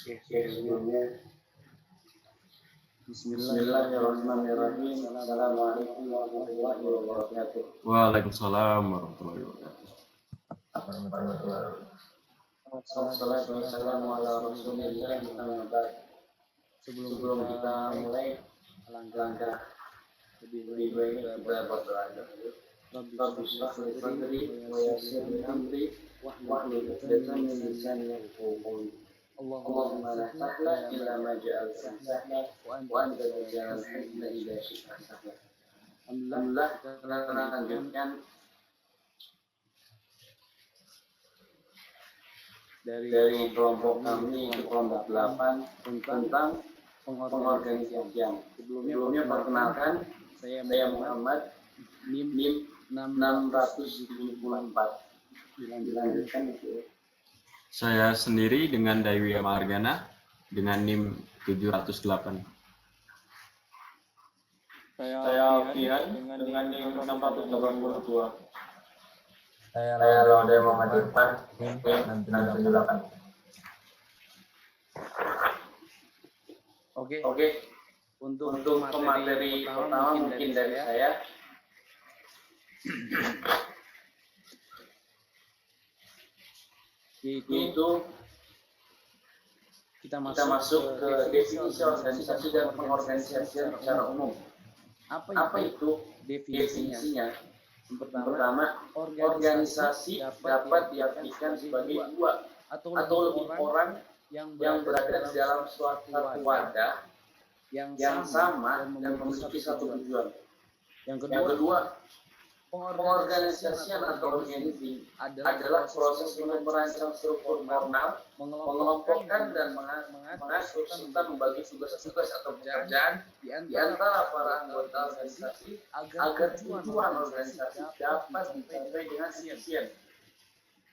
Sebelumnya, Bismillahirrahmanirrahim. Assalamualaikum warahmatullahi wabarakatuh. Waalaikumsalam warahmatullahi wabarakatuh. Wassalatu wassalamu ala rasulillah. Sebelum kita mulai langkah lebih baik kita berdoa dulu. Rabbi shrah li sadri wa yassir li amri wahlul 'uqdatam min lisani yafqahu qawli. Allahumma la sahla illa ma ja'altahu sahla wa anta taj'alul hazna idza syi'ta sahla. Alhamdulillah, kita lanjutkan dari kelompok kami, kelompok 8 tentang pengorganisasian. Sebelumnya perkenalkan, saya Muhammad, NIM 674. Dilanjutkan itu. Saya sendiri dengan Daiwi Margana dengan NIM 708. Saya Fian dengan NIM 682. Saya Laude Muhammad Irfan, NIM 678. Oke. Untuk materi pertama mungkin dari saya. Yaitu kita masuk ke definisi organisasi dan pengorganisasian secara umum. Apa itu definisinya? Yang pertama, organisasi dapat diartikan sebagai dua atau lebih orang yang berada di dalam suatu wadah yang sama dan memiliki satu tujuan. Yang kedua, pengorganisasian atau organizing adalah proses untuk merancang struktur formal, mengelompokkan dan mengatur serta membagi tugas-tugas atau pekerjaan di antara para anggota organisasi agar tujuan organisasi dapat dicapai dengan efisien.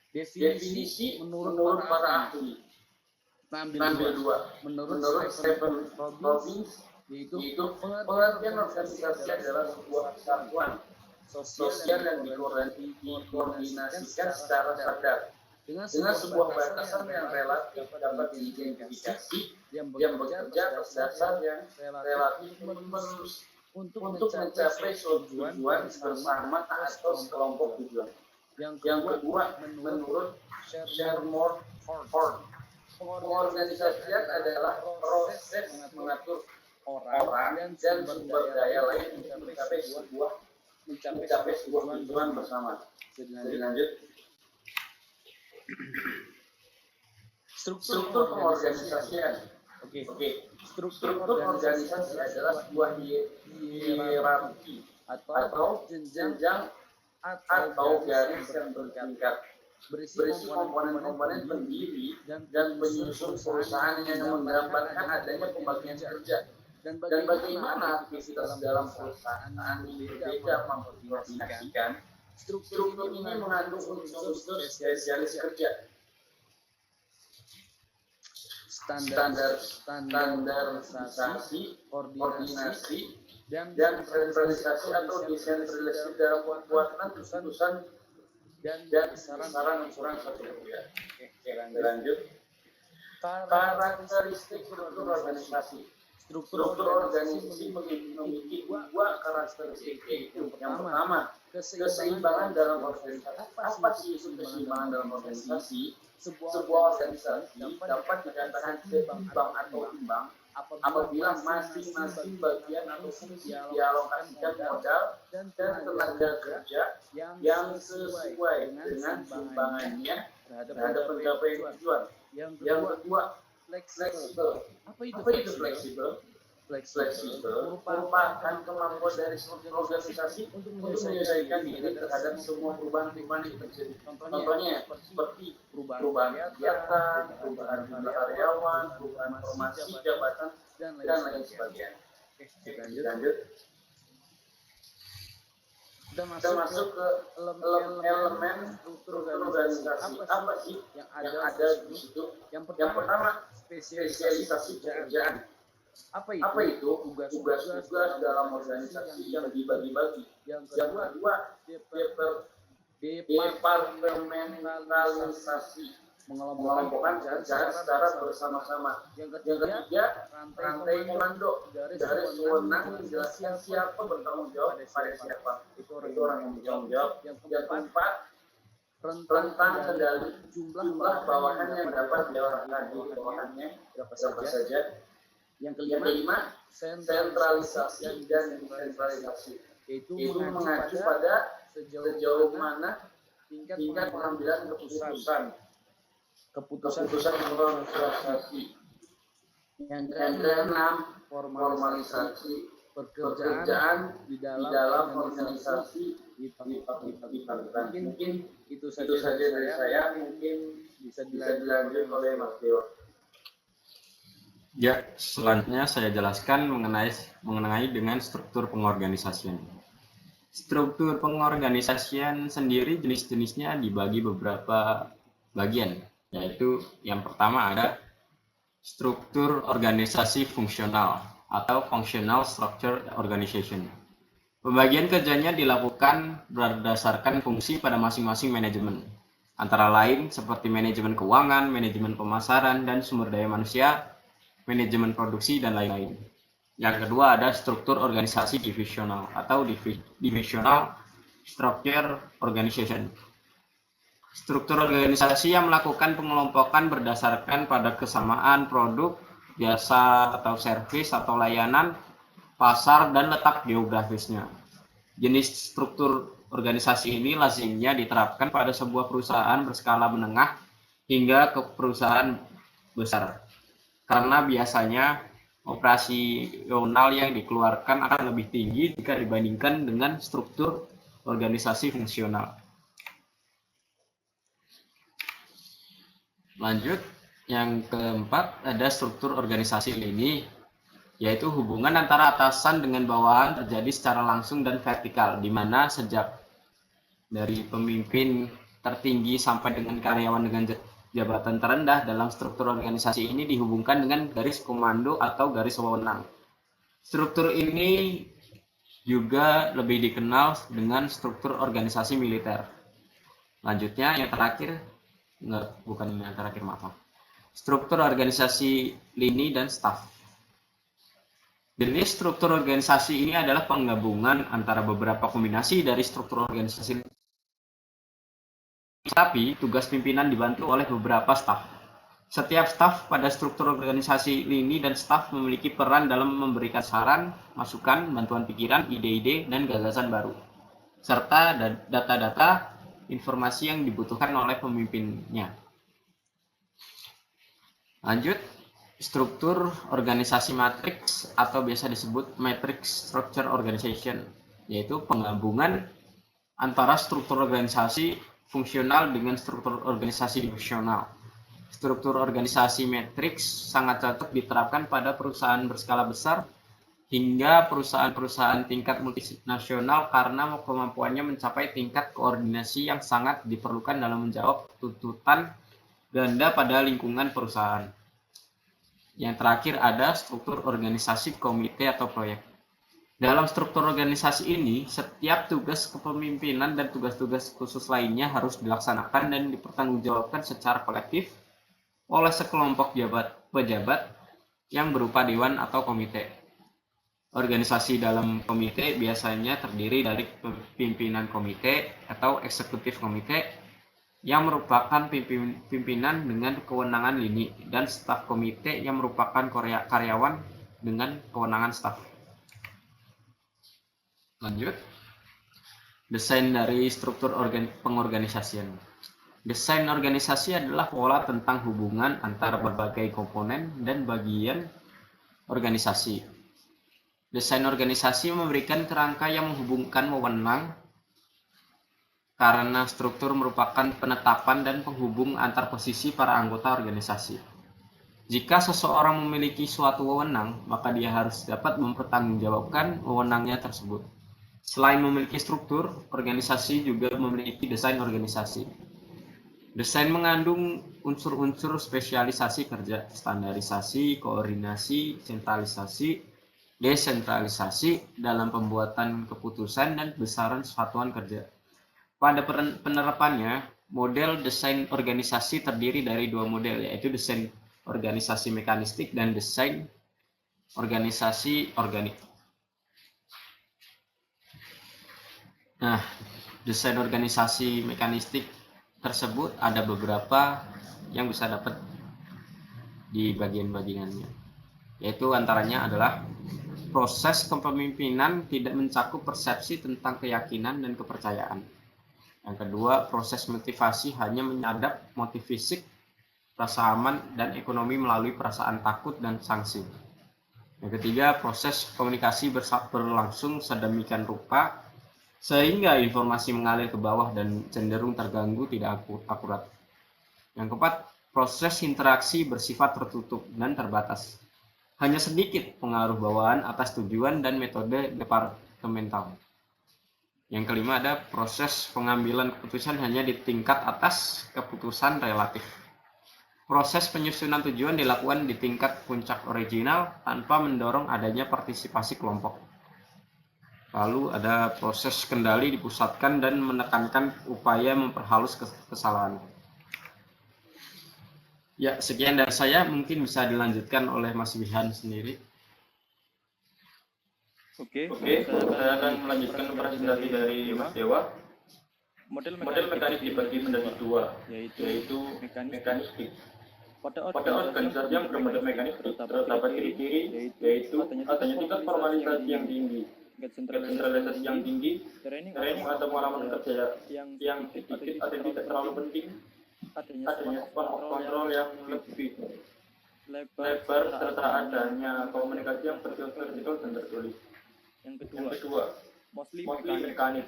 Definisi menurut para ahli. Ambil dua. Menurut Stephen Robbins, yaitu pengertian organisasi adalah sebuah kesatuan sosial yang dikoordinasikan secara sadar dengan sebuah batasan yang relatif dapat diidentifikasi yang bekerja atas dasar yang relatif menerus untuk mencapai tujuan bersama atau sekelompok tujuan. Yang kedua, menurut Shermore Horn, pengorganisasian adalah proses mengatur orang dan sumber daya lain untuk mencapai sebuah tujuan bersama. Jadi lanjut. Struktur pengorganisasian. Oke. Struktur organisasi adalah sebuah hierarki atau jenjang atau garis yang bertingkat berisi komponen-komponen pendiri dan penyusun perusahaan yang menggambarkan adanya pembagian kerja dan bagaimana aktivitas dalam perusahaan berbeda mengkoordinasikan. Struktur ini mengandung unsur spesialis kerja, standarisasi, koordinasi, dan sentralisasi atau desentralisasi dalam pembuatan keputusan dan saran ukuran satu rupiah. Oke, lanjut. Karakteristik struktur organisasi. Struktur organisasi memiliki dua karakteristik. Yang pertama, keseimbangan dalam organisasi. Apa sih itu keseimbangan dalam organisasi? Sebuah organisasi dapat dikatakan seimbang atau imbang apabila masing-masing bagian atau fungsi dialokasikan modal dan tenaga kerja yang sesuai dengan sumbangannya terhadap pencapaian tujuan. Yang kedua, fleksibel. Apa itu fleksibel? Fleksibel merupakan kemampuan dari struktur organisasi untuk menyesuaikan diri terhadap semua perubahan-perubahan yang terjadi. Contohnya seperti perubahan kegiatan, perubahan jumlah karyawan, perubahan formasi jabatan, dan lain sebagainya. Oke, lanjut. Kita masuk ke elemen struktur organisasi. Apa sih yang ada di situ? Yang pertama, spesialisasi pekerjaan. Apa itu? Tugas-tugas dalam organisasi yang dibagi-bagi. Yang kedua, departementalisasi. mengelompokkan pekerjaan secara bersama-sama. Yang ketiga, rantai komando, garis wewenang menjelaskan siapa bertanggung jawab pada siapa. Itu orang yang bertanggung jawab. Yang keempat, rentang kendali, jumlah bawahan yang dapat diarahkan di bawahannya berapa saja. Yang kelima, sentralisasi dan desentralisasi, yaitu mengacu pada sejauh mana tingkat pengambilan keputusan organisasi. Yang keenam, formalisasi pekerjaan di dalam organisasi dilakukan. Mungkin itu saja dari saya. Mungkin bisa dilanjut oleh Mas Dewa. Ya, selanjutnya saya jelaskan mengenai dengan struktur pengorganisasian. Struktur pengorganisasian sendiri jenis-jenisnya dibagi beberapa bagian, yaitu yang pertama ada struktur organisasi fungsional atau functional structure organization. Pembagian kerjanya dilakukan berdasarkan fungsi pada masing-masing manajemen, antara lain seperti manajemen keuangan, manajemen pemasaran dan sumber daya manusia, manajemen produksi, dan lain-lain. Yang kedua ada struktur organisasi divisional atau divisional structure organization. Struktur organisasi yang melakukan pengelompokan berdasarkan pada kesamaan produk, jasa atau servis atau layanan, pasar, dan letak geografisnya. Jenis struktur organisasi ini lazimnya diterapkan pada sebuah perusahaan berskala menengah hingga ke perusahaan besar. Karena biasanya operasional yang dikeluarkan akan lebih tinggi jika dibandingkan dengan struktur organisasi fungsional. Lanjut, yang keempat ada struktur organisasi lini, yaitu hubungan antara atasan dengan bawahan terjadi secara langsung dan vertikal, di mana sejak dari pemimpin tertinggi sampai dengan karyawan dengan jabatan terendah dalam struktur organisasi ini dihubungkan dengan garis komando atau garis wewenang. Struktur ini juga lebih dikenal dengan struktur organisasi militer. Lanjutnya yang terakhir, struktur organisasi lini dan staf. Jenis struktur organisasi ini adalah penggabungan antara beberapa kombinasi dari struktur organisasi, tapi tugas pimpinan dibantu oleh beberapa staf. Setiap staf pada struktur organisasi lini dan staf memiliki peran dalam memberikan saran, masukan, bantuan pikiran, ide-ide, dan gagasan baru, serta data-data informasi yang dibutuhkan oleh pemimpinnya. Lanjut, struktur organisasi matriks atau biasa disebut matrix structure organization, yaitu penggabungan antara struktur organisasi fungsional dengan struktur organisasi divisional. Struktur organisasi matriks sangat cocok diterapkan pada perusahaan berskala besar hingga perusahaan-perusahaan tingkat multinasional karena kemampuannya mencapai tingkat koordinasi yang sangat diperlukan dalam menjawab tuntutan ganda pada lingkungan perusahaan. Yang terakhir ada struktur organisasi komite atau proyek. Dalam struktur organisasi ini, setiap tugas kepemimpinan dan tugas-tugas khusus lainnya harus dilaksanakan dan dipertanggungjawabkan secara kolektif oleh sekelompok pejabat yang berupa dewan atau komite. Organisasi dalam komite biasanya terdiri dari pimpinan komite atau eksekutif komite yang merupakan pimpinan dengan kewenangan lini dan staf komite yang merupakan karyawan dengan kewenangan staf. Lanjut, desain dari struktur pengorganisasian. Desain organisasi adalah pola tentang hubungan antara berbagai komponen dan bagian organisasi. Desain organisasi memberikan kerangka yang menghubungkan wewenang karena struktur merupakan penetapan dan penghubung antar posisi para anggota organisasi. Jika seseorang memiliki suatu wewenang, maka dia harus dapat mempertanggungjawabkan wewenangnya tersebut. Selain memiliki struktur, organisasi juga memiliki desain organisasi. Desain mengandung unsur-unsur spesialisasi kerja, standarisasi, koordinasi, sentralisasi, desentralisasi dalam pembuatan keputusan dan besaran satuan kerja. Pada penerapannya, Model desain organisasi terdiri dari dua model, yaitu desain organisasi mekanistik dan desain organisasi organik. Nah, desain organisasi mekanistik tersebut ada beberapa yang bisa dapat di bagian-bagiannya, yaitu antaranya adalah proses kepemimpinan tidak mencakup persepsi tentang keyakinan dan kepercayaan. Yang kedua, proses motivasi hanya menyadap motif fisik, rasa aman, dan ekonomi melalui perasaan takut dan sanksi. Yang ketiga, proses komunikasi berlangsung sedemikian rupa sehingga informasi mengalir ke bawah dan cenderung terganggu tidak akurat. Yang keempat, proses interaksi bersifat tertutup dan terbatas. Hanya sedikit pengaruh bawaan atas tujuan dan metode departemental. Yang kelima ada proses pengambilan keputusan hanya di tingkat atas keputusan relatif. Proses penyusunan tujuan dilakukan di tingkat puncak original tanpa mendorong adanya partisipasi kelompok. Lalu ada proses kendali dipusatkan dan menekankan upaya memperhalus kesalahan. Ya, sekian dari saya, mungkin bisa dilanjutkan oleh Mas Wihan sendiri. Oke, saya akan melanjutkan presentasi dari Mas Dewa. Model mekanik dibagi menjadi dua, yaitu mekanistik. Pada organisasi yang bermodel mekanistik terdapat ciri-ciri, yaitu adanya tingkat formalisasi yang tinggi, sentralisasi yang tinggi, training atau pengalaman kerja yang sedikit atau tidak terlalu penting, adanya span of control yang lebih lebar, serta adanya komunikasi yang vertikal dan tertulis. Yang kedua, mostly mekanik.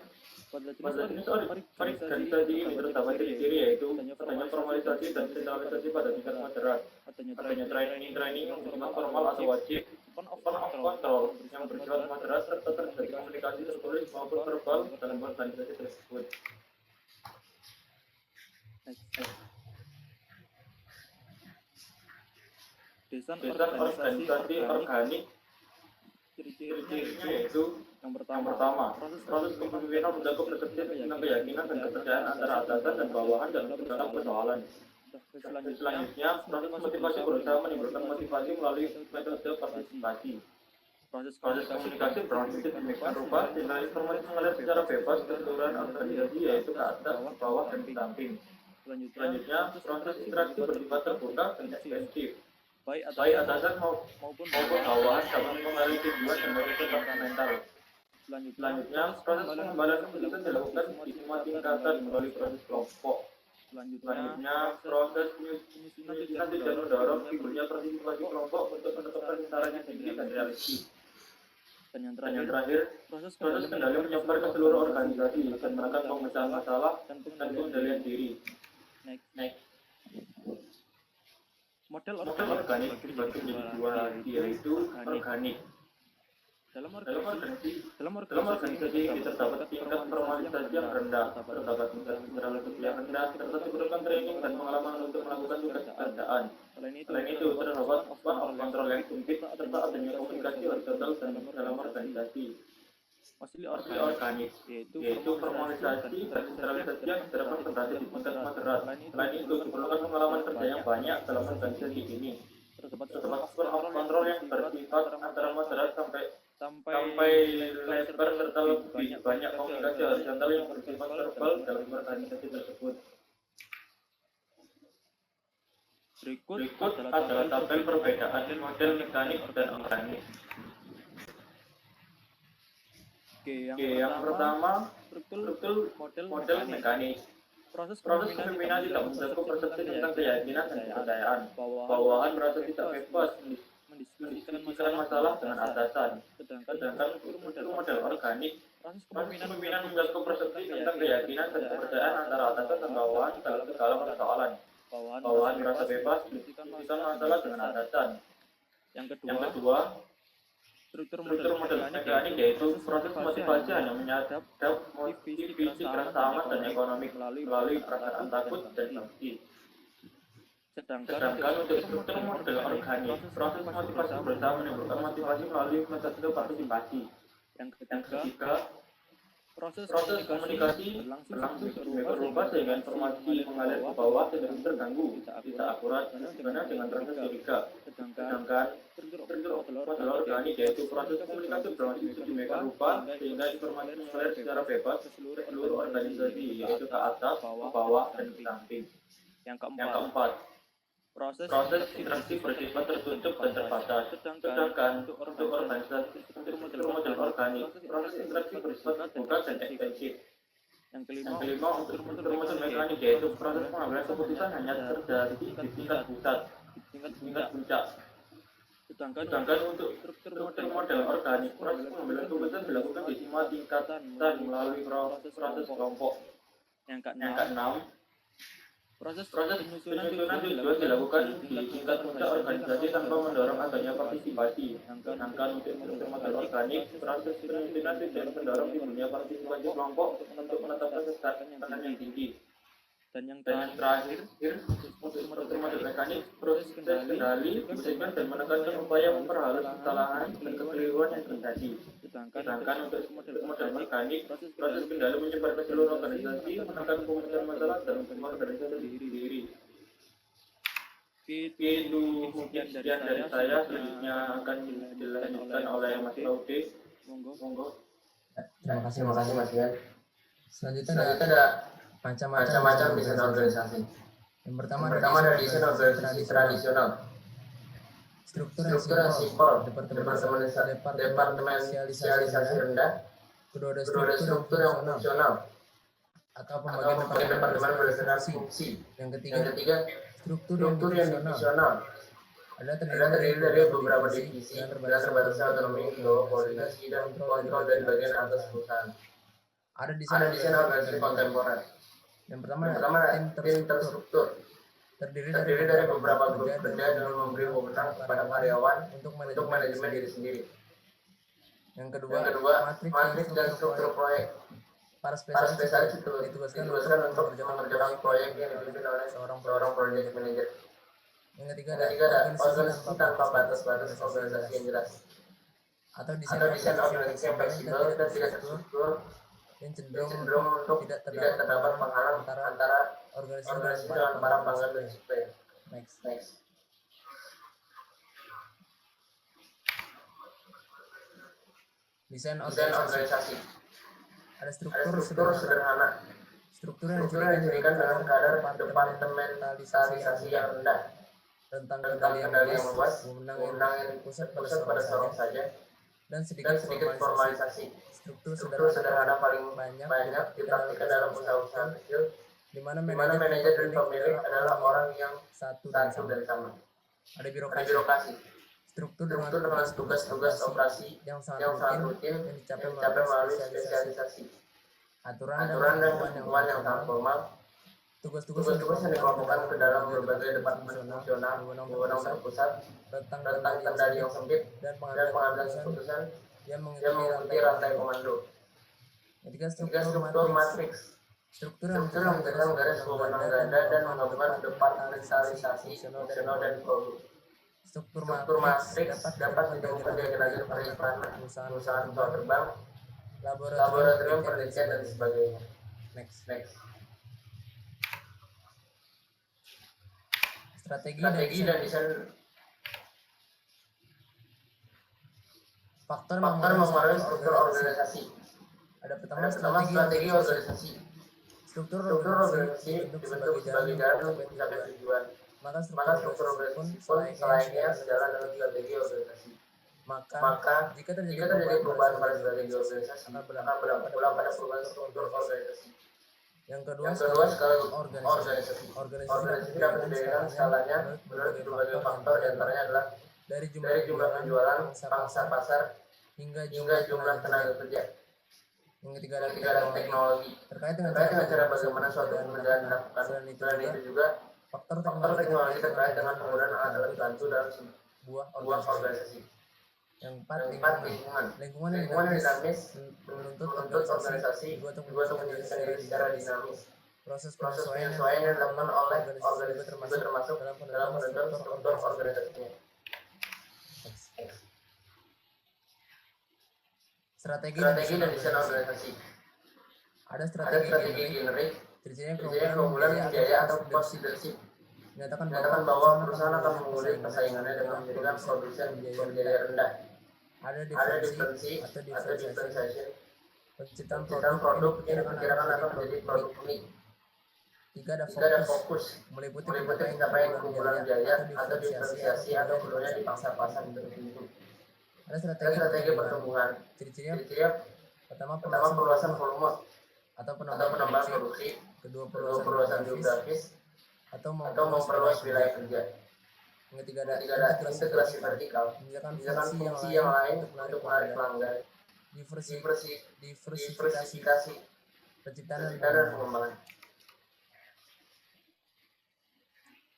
Pada jenis organisasi ini terdapat ciri-ciri, yaitu adanya formalisasi dan sentralisasi pada tingkat moderat, adanya training yang bersifat formal atau wajib, span of control yang bersifat moderat, serta terjadi komunikasi tertulis maupun verbal dalam organisasi tersebut. Desain organisasi organik. Ciri-cirinya yaitu yang pertama, proses kepemimpinan mencakup persepsi tentang keyakinan dan kepercayaan antara atasan dan bawahan dalam segala persoalan. Selanjutnya, proses motivasi berusaha menimbulkan motivasi melalui metode partisipasi. Proses komunikasi berlangsung sedemikian rupa sehingga informasi mengalir secara bebas ke seluruh organisasi, yaitu ke atas, ke bawah, dan ke samping. Selanjutnya, proses interaksi bersifat terbuka dan ekstensif. Baik atasan maupun bawahan dapat mengenali tujuan dan metode departemental. Selanjutnya, proses pengembalian keputusan dilakukan di semua tingkatan melalui proses kelompok. Selanjutnya, proses penyusunan tidak mendorong timbulnya partisipasi kelompok untuk menetapkan sasaran yang tinggi dan realistis. Dan yang terakhir, proses kendali menyebar ke seluruh organisasi dan menekan pemecahan masalah dan pengendalian diri. Next. Model organik dibagi menjadi dua, yaitu organik. Dalam organisasi ini terdapat tingkat formalisasi yang rendah, terdapat tingkat sentralisasi yang rendah, serta diperlukan training dan pengalaman untuk melakukan tugas pekerjaan. Selain itu, terdapat span of control yang sempit, serta adanya komunikasi horizontal dalam organisasi. Asli organik, yaitu formalisasi dan sentralisasi yang terdapat terbatas di tingkat moderat. Selain itu, diperlukan pengalaman kerja yang banyak dalam organisasi ini. Terdapat span of control yang bersifat antara moderat sampai lebar, serta lebih banyak komunikasi horizontal yang bersifat verbal dalam organisasi tersebut. Berikut adalah tabel perbedaan model mekanik dan organik. Yang pertama, struktur model mekanik. Proses kepemimpinan tidak mencakup persepsi tentang keyakinan dan kepercayaan. Bawahan merasa tidak bebas mendiskusikan masalah dengan atasan. Sedangkan struktur model organik, proses kepemimpinan mencakup persepsi tentang keyakinan dan kepercayaan antara atasan dan bawahan dalam segala persoalan. Bawahan merasa bebas mendiskusikan masalah dengan atasan. Yang kedua, struktur model mekanik, yaitu proses motivasi hanya menyadap motif fisik, rasa aman, dan ekonomi melalui perasaan takut dan sanksi. Sedangkan untuk struktur model organik, proses motivasi berusaha menimbulkan motivasi melalui metode partisipasi. Yang ketiga, Proses komunikasi berlangsung sedemikian rupa sehingga informasi mengalir ke bawah tidak terganggu, bisa akurat, sebenarnya dengan proses ketiga. Sedangkan struktur model organik yaitu proses komunikasi berlangsung sedemikian rupa sehingga informasi mengalir secara bebas ke seluruh organisasi, yaitu ke atas, ke bawah, dan ke samping. Yang keempat, proses interaksi bersifat tertutup dan terbatas. Sedangkan untuk struktur model organik, proses interaksi bersifat terbuka dan ekstensif. Yang kelima, untuk struktur model mekanik yaitu proses pengambilan keputusan hanya terjadi di tingkat pusat, tingkat puncak. Sedangkan untuk struktur model organik, proses pengambilan keputusan dilakukan di semua tingkatan melalui proses kelompok. Yang keenam, proses penyusunan juga dilakukan di tingkat puncak organisasi tanpa mendorong adanya partisipasi. Sedangkan untuk struktur model organik, proses penyusunan tidak mendorong timbulnya partisipasi kelompok untuk menetapkan kesepakatan yang tinggi. Dan yang terakhir, untuk struktur model mekanik, proses kendali, menyusun dan menekankan upaya memperhalus kesalahan dan kekeliruan yang terjadi. Sedangkan untuk model mekanik, proses kendali menyebar ke seluruh organisasi, menekan pemecahan masalah dalam semua organisasi sendiri. Itu mungkin sekian dari saya. Selanjutnya akan dilanjutkan oleh Mas Laude. Monggo. Terima kasih Mas Ian. Selanjutnya ada macam-macam desain organisasi. Yang pertama ada desain organisasi tradisional. Struktur yang simpel, departemensialisasi rendah. Kedua ada struktur yang fungsional atau pembagian departemen berdasarkan fungsi. Yang ketiga struktur yang divisional. Ada terdiri dari beberapa divisi dan terbatasnya otonomi di bawah koordinasi dan kontrol dari bagian atas perusahaan. Ada desain organisasi kontemporer. Yang pertama tim terstruktur. Terdiri dari beberapa grup kerja dengan memberi wewenang kepada karyawan untuk manajemen diri sendiri. Yang kedua, matriks dan struktur proyek. Para spesialis ditugaskan untuk mengerjakan proyek yang dipimpin oleh seorang project manager. Yang ketiga ada organisasi tanpa batas-batas organisasi yang jelas. Atau desain organisasi yang fleksibel dan tidak terstruktur, yang cenderung untuk tidak terdapat penghalang antara organisasi dengan para pelanggan dan supplier. Next. Desain organisasi. Ada struktur sederhana. Struktur yang didirikan dengan kadar departementalisasi yang rendah, tentang kendali yang luas, wewenang yang pusat pada seorang saja, dan sedikit formalisasi. Struktur sederhana paling banyak dipraktikkan dalam usaha-usaha kecil, di mana manajer dan pemilik adalah orang yang satu dan sama. Ada birokrasi. Struktur dengan tugas-tugas operasi yang sangat rutin yang dicapai melalui spesialisasi. Aturan dan hubungan yang sangat formal. Tugas-tugas yang dikelompokkan ke dalam berbagai departemen fungsional, wewenang terpusat, tentang kendali yang sempit, dan pengambilan keputusan yang mengikuti rantai komando. Ketiga, struktur matriks. Struktur yang menjadikan garis wewenang ganda dan menggabungkan departementalisasi, fungsional dan produk. Struktur matriks dapat ditemukan di agen-agen periklanan, perusahaan pesawat terbang, laboratorium penelitian, dan sebagainya. Next. Strategi dan desain. Faktor mempengaruhi struktur organisasi. Ada pertama strategi organisasi. Struktur organisasi dibentuk sebagai jalan untuk mencapai tujuan. Maka struktur organisasi pun selainnya sejalan dengan strategi organisasi. Maka jika terjadi perubahan pada strategi organisasi, akan berdampak pula pada perubahan struktur organisasi. Yang kedua skala organisasi dapat diberikan skalanya menurut berbagai faktor, diantaranya adalah dari jumlah penjualan, pangsa pasar, hingga jumlah tenaga kerja. Yang ketiga ada teknologi. Terkait dengan cara bagaimana suatu pekerjaan dilakukan. Selain itu juga faktor teknologi terkait dengan penggunaan alat-alat bantu dalam sebuah organisasi. Yang keempat lingkungan yang dinamis menuntut organisasi juga untuk menjadi secara dinamis. Proses penyesuaian yang dilakukan oleh organisasi juga termasuk dalam penentuan struktur organisasinya. Strategi dan desain organisasi. Ada strategi generik, Cirinya keunggulan biaya atau cost leadership. Menyatakan bahwa perusahaan akan mengungguli persaingannya dengan menjadikan produsen biaya rendah. Ada diferensi atau differentiation, penciptaan produk yang diperkirakan akan menjadi produk unik. Tiga ada fokus, meliputi pencapaian keunggulan biaya atau diferensiasi atau keduanya dipangsa pasar tertentu. Ada strategi pertumbuhan. Ciri-cirinya pertama perluasan volume atau penambahan produksi, kedua perluasan geografis atau memperluas wilayah kerja. Yang ketiga ada integrasi vertikal, misalkan fungsi yang lain untuk menarik pelanggan. Diversifikasi, penciptaan dan pengembangan.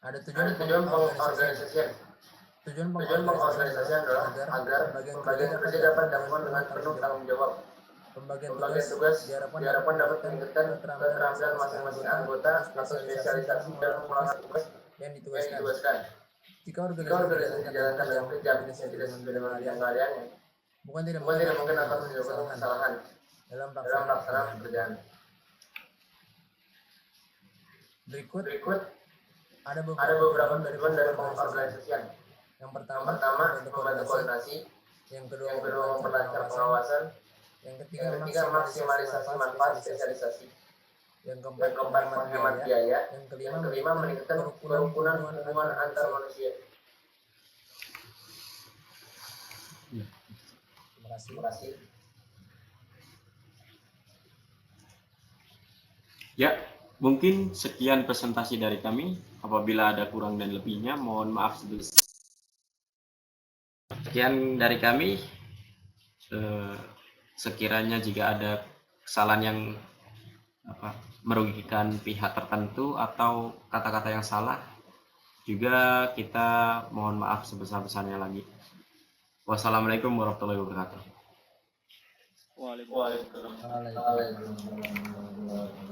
Ada tujuan pengorganisasian. Tujuan pengorganisasian adalah agar pembagian kerja dapat dilakukan dengan penuh tanggung jawab. Pembagian tugas diharapkan dapat meningkatkan keterampilan masing-masing anggota atau spesialisasi dalam melakukan tugas yang ditugaskan. Jika organisasi dijalankan dengan kejam dan tidak sesuai dengan bidang keahliannya, bukan tidak mungkin akan menimbulkan kesalahan dalam pelaksanaan pekerjaan. Berikut ada beberapa tujuan dari pengorganisasian. Yang pertama membantu koordinasi, yang kedua memperlancar pengawasan, yang ketiga maksimalisasi manfaat spesialisasi, yang keempat menghemat biaya, yang kelima meningkatkan kerukunan hubungan antar manusia. Terima kasih. Ya, mungkin sekian presentasi dari kami. Apabila ada kurang dan lebihnya, mohon maaf sebesar. Sekian dari kami. Sekiranya jika ada kesalahan yang merugikan pihak tertentu atau kata-kata yang salah, juga kita mohon maaf sebesar-besarnya lagi. Wassalamualaikum warahmatullahi wabarakatuh. Waalaikumsalam. Waalaikumsalam.